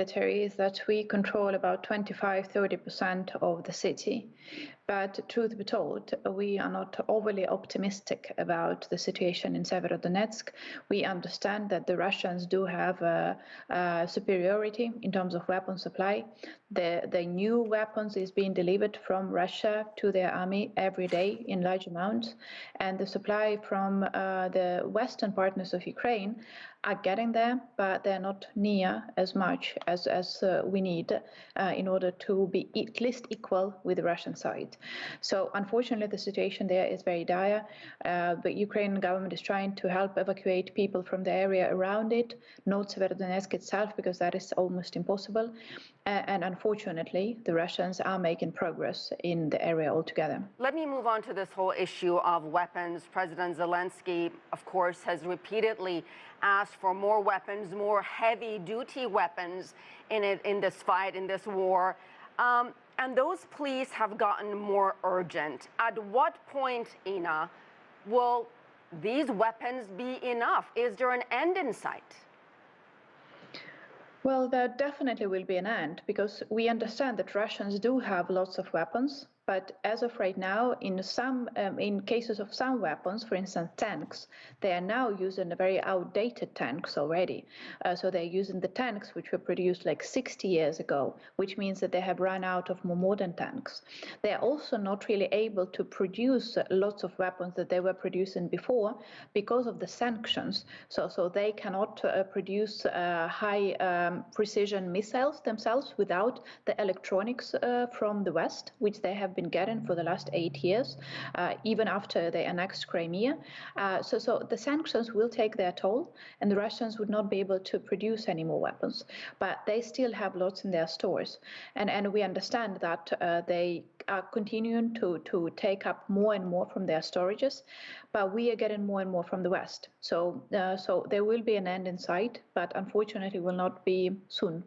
military is that we control about 25–30% of the city. But truth be told, we are not overly optimistic about the situation in Severodonetsk. We understand that the Russians do have superiority in terms of weapon supply. The new weapons is being delivered from Russia to their army every day in large amounts, and the supply from the Western partners of Ukraine are getting there, but they're not near as much as we need in order to be at least equal with the Russian side. So unfortunately, the situation there is very dire. The Ukrainian government is trying to help evacuate people from the area around it, not Severodonetsk itself, because that is almost impossible. And unfortunately, the Russians are making progress in the area altogether. Let me move on to this whole issue of weapons. President Zelensky, of course, has repeatedly asked for more weapons, more heavy-duty weapons in this fight, in this war. And those pleas have gotten more urgent. At what point, Ina, will these weapons be enough? Is there an end in sight? Well, there definitely will be an end, because we understand that Russians do have lots of weapons. But as of right now, in cases of some weapons, for instance, tanks, they are now using very outdated tanks already. So they're using the tanks which were produced like 60 years ago, which means that they have run out of more modern tanks. They are also not really able to produce lots of weapons that they were producing before because of the sanctions. So they cannot produce high precision missiles themselves without the electronics from the West, which they have been getting for the last 8 years, even after they annexed Crimea. So the sanctions will take their toll, and the Russians would not be able to produce any more weapons. But they still have lots in their stores. And we understand that they are continuing to take up more and more from their storages, but we are getting more and more from the West. So there will be an end in sight, but unfortunately will not be soon,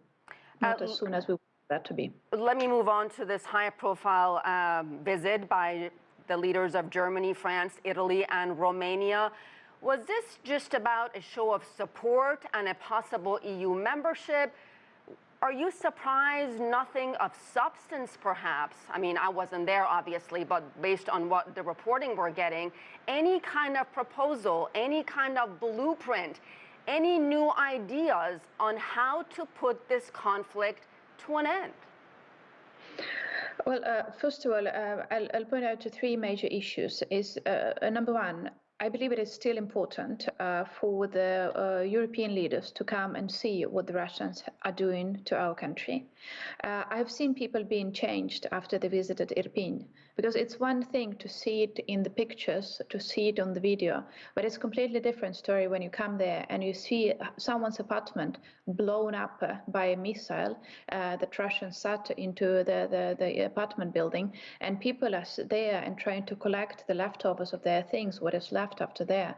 not as soon as we that to be. Let me move on to this high-profile visit by the leaders of Germany, France, Italy, and Romania. Was this just about a show of support and a possible EU membership? Are you surprised nothing of substance, perhaps? I mean, I wasn't there, obviously, but based on what the reporting we're getting, any kind of proposal, any kind of blueprint, any new ideas on how to put this conflict to an end? Well, first of all, I'll point out to three major issues. Number one, I believe it is still important for the European leaders to come and see what the Russians are doing to our country. I've seen people being changed after they visited Irpin, because it's one thing to see it in the pictures, to see it on the video, but it's a completely different story when you come there and you see someone's apartment blown up by a missile that Russians shot into the apartment building, and people are there and trying to collect the leftovers of their things, what is left after there.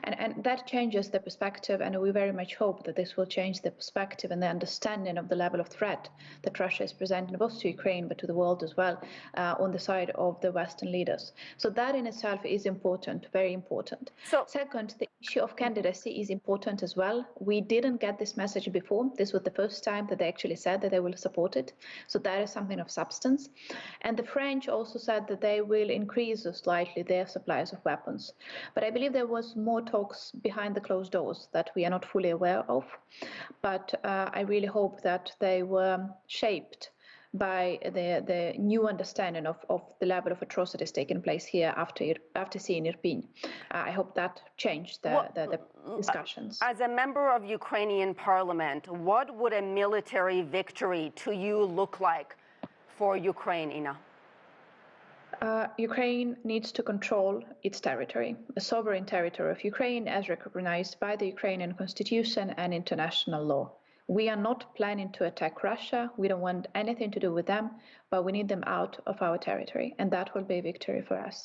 And that changes the perspective, and we very much hope that this will change the perspective and the understanding of the level of threat that Russia is presenting both to Ukraine but to the world as well on the side of the Western leaders. So that in itself is important, very important. So, second, the issue of candidacy is important as well. We didn't get this message before. This was the first time that they actually said that they will support it. So that is something of substance. And the French also said that they will increase slightly their supplies of weapons. But I believe there was more talks behind the closed doors that we are not fully aware of. But I really hope that they were shaped by the new understanding of the level of atrocities taking place here after seeing Irpin. I hope that changed the discussions. As a member of Ukrainian parliament, what would a military victory to you look like for Ukraine, Ina? Ukraine needs to control its territory, the sovereign territory of Ukraine as recognized by the Ukrainian constitution and international law. We are not planning to attack Russia. We don't want anything to do with them, but we need them out of our territory, and that will be a victory for us.